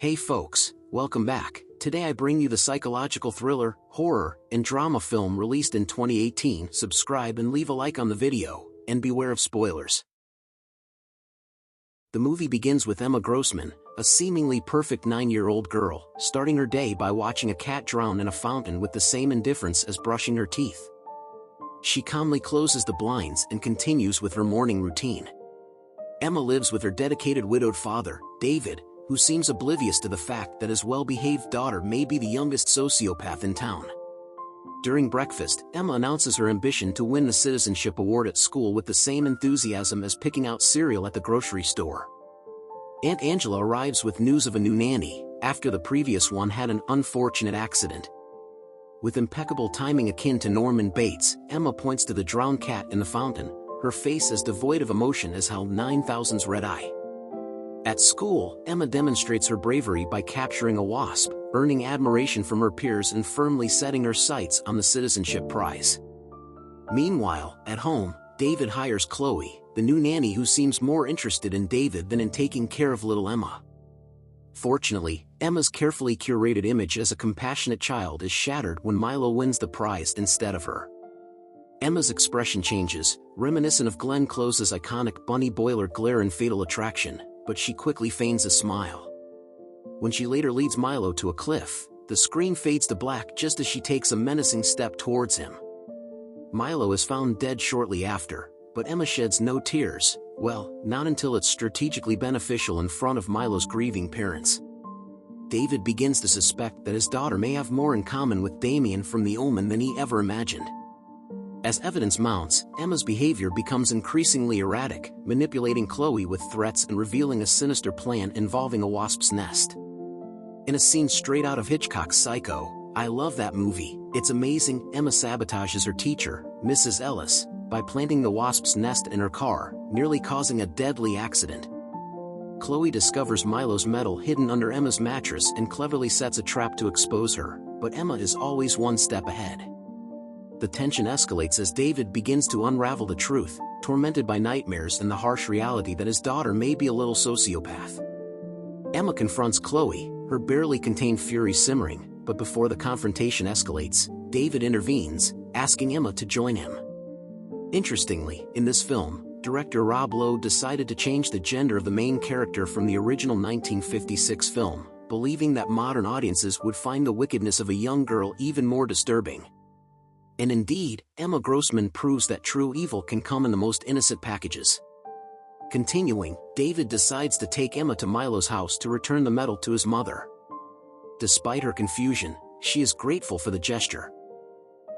Hey folks, welcome back. Today I bring you the psychological thriller, horror, and drama film released in 2018. Subscribe and leave a like on the video, and beware of spoilers. The movie begins with Emma Grossman, a seemingly perfect 9-year-old girl, starting her day by watching a cat drown in a fountain with the same indifference as brushing her teeth. She calmly closes the blinds and continues with her morning routine. Emma lives with her dedicated widowed father, David, who seems oblivious to the fact that his well-behaved daughter may be the youngest sociopath in town. During breakfast, Emma announces her ambition to win the citizenship award at school with the same enthusiasm as picking out cereal at the grocery store. Aunt Angela arrives with news of a new nanny, after the previous one had an unfortunate accident. With impeccable timing akin to Norman Bates, Emma points to the drowned cat in the fountain, her face as devoid of emotion as HAL 9000's red eye. At school, Emma demonstrates her bravery by capturing a wasp, earning admiration from her peers and firmly setting her sights on the citizenship prize. Meanwhile, at home, David hires Chloe, the new nanny who seems more interested in David than in taking care of little Emma. Fortunately, Emma's carefully curated image as a compassionate child is shattered when Milo wins the prize instead of her. Emma's expression changes, reminiscent of Glenn Close's iconic Bunny Boiler glare in Fatal Attraction, but she quickly feigns a smile. When she later leads Milo to a cliff, the screen fades to black just as she takes a menacing step towards him. Milo is found dead shortly after, but Emma sheds no tears, well, not until it's strategically beneficial in front of Milo's grieving parents. David begins to suspect that his daughter may have more in common with Damien from The Omen than he ever imagined. As evidence mounts, Emma's behavior becomes increasingly erratic, manipulating Chloe with threats and revealing a sinister plan involving a wasp's nest. In a scene straight out of Hitchcock's Psycho, I love that movie, it's amazing, Emma sabotages her teacher, Mrs. Ellis, by planting the wasp's nest in her car, nearly causing a deadly accident. Chloe discovers Milo's medal hidden under Emma's mattress and cleverly sets a trap to expose her, but Emma is always one step ahead. The tension escalates as David begins to unravel the truth, tormented by nightmares and the harsh reality that his daughter may be a little sociopath. Emma confronts Chloe, her barely contained fury simmering, but before the confrontation escalates, David intervenes, asking Emma to join him. Interestingly, in this film, director Rob Lowe decided to change the gender of the main character from the original 1956 film, believing that modern audiences would find the wickedness of a young girl even more disturbing. And indeed, Emma Grossman proves that true evil can come in the most innocent packages. Continuing, David decides to take Emma to Milo's house to return the medal to his mother. Despite her confusion, she is grateful for the gesture.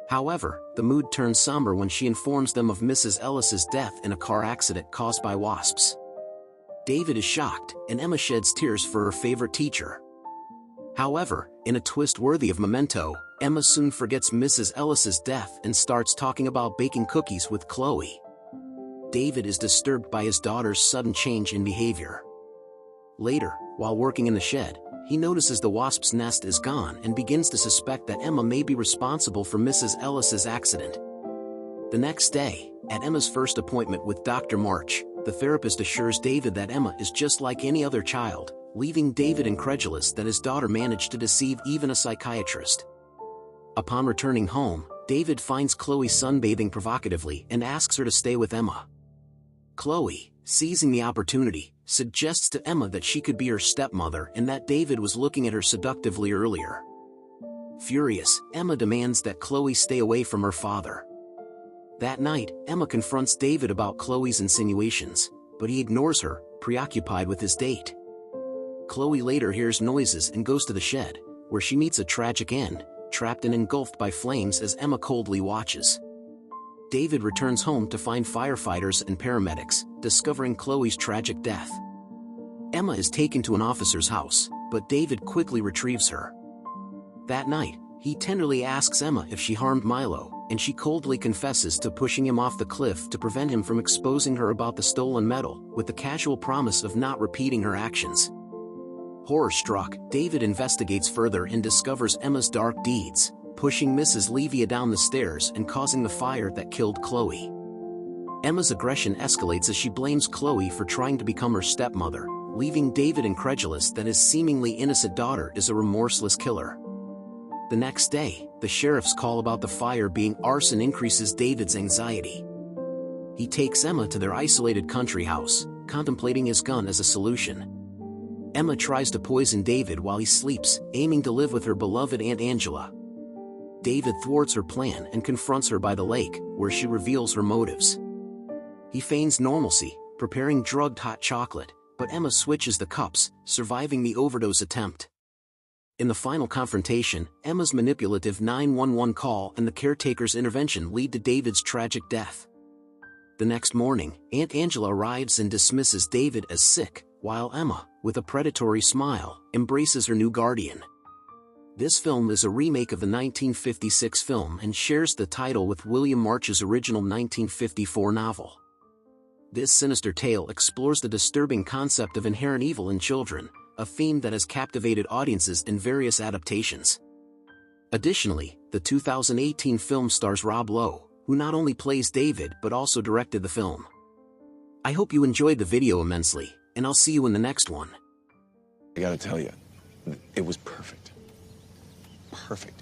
However, the mood turns somber when she informs them of Mrs. Ellis's death in a car accident caused by wasps. David is shocked, and Emma sheds tears for her favorite teacher. However, in a twist worthy of Memento, Emma soon forgets Mrs. Ellis's death and starts talking about baking cookies with Chloe. David is disturbed by his daughter's sudden change in behavior. Later, while working in the shed, he notices the wasp's nest is gone and begins to suspect that Emma may be responsible for Mrs. Ellis's accident. The next day, at Emma's first appointment with Dr. March, the therapist assures David that Emma is just like any other child, leaving David incredulous that his daughter managed to deceive even a psychiatrist. Upon returning home, David finds Chloe sunbathing provocatively and asks her to stay with Emma. Chloe, seizing the opportunity, suggests to Emma that she could be her stepmother and that David was looking at her seductively earlier. Furious, Emma demands that Chloe stay away from her father. That night, Emma confronts David about Chloe's insinuations, but he ignores her, preoccupied with his date. Chloe later hears noises and goes to the shed, where she meets a tragic end, trapped and engulfed by flames as Emma coldly watches. David returns home to find firefighters and paramedics, discovering Chloe's tragic death. Emma is taken to an officer's house, but David quickly retrieves her. That night, he tenderly asks Emma if she harmed Milo, and she coldly confesses to pushing him off the cliff to prevent him from exposing her about the stolen medal, with the casual promise of not repeating her actions. Horror-struck, David investigates further and discovers Emma's dark deeds, pushing Mrs. Levia down the stairs and causing the fire that killed Chloe. Emma's aggression escalates as she blames Chloe for trying to become her stepmother, leaving David incredulous that his seemingly innocent daughter is a remorseless killer. The next day, the sheriff's call about the fire being arson increases David's anxiety. He takes Emma to their isolated country house, contemplating his gun as a solution. Emma tries to poison David while he sleeps, aiming to live with her beloved Aunt Angela. David thwarts her plan and confronts her by the lake, where she reveals her motives. He feigns normalcy, preparing drugged hot chocolate, but Emma switches the cups, surviving the overdose attempt. In the final confrontation, Emma's manipulative 911 call and the caretaker's intervention lead to David's tragic death. The next morning, Aunt Angela arrives and dismisses David as sick, while Emma, with a predatory smile, embraces her new guardian. This film is a remake of the 1956 film and shares the title with William March's original 1954 novel. This sinister tale explores the disturbing concept of inherent evil in children, a theme that has captivated audiences in various adaptations. Additionally, the 2018 film stars Rob Lowe, who not only plays David but also directed the film. I hope you enjoyed the video immensely, and I'll see you in the next one. I gotta tell you, it was perfect. Perfect.